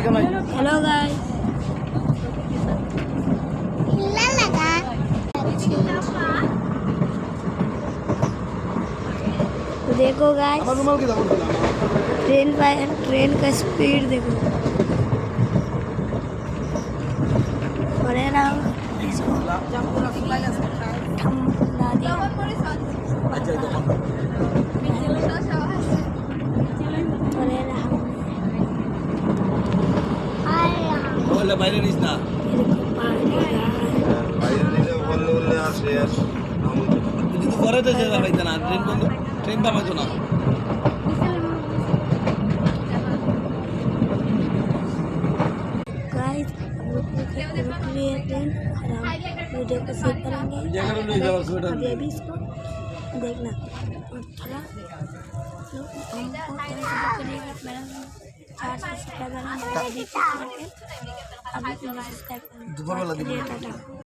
Hello guys तो देखो guys train का स्पीड देखो और है ना इसको ठमला दिया और है ना বলে বাইরে নিস না বাইরে নিলে বললে আসে আর কিন্তু পরে তো যেতে পারবে না ট্রেন পাবে না गाइस रुक लिए ट्रेन और हम वीडियो को सेव करेंगे अभी अभी इसको देखना और थोड़ा हमको करिएगा मेरा 4 सब्सक्राइबर है अभी सब्सक्राइब करें टाटा।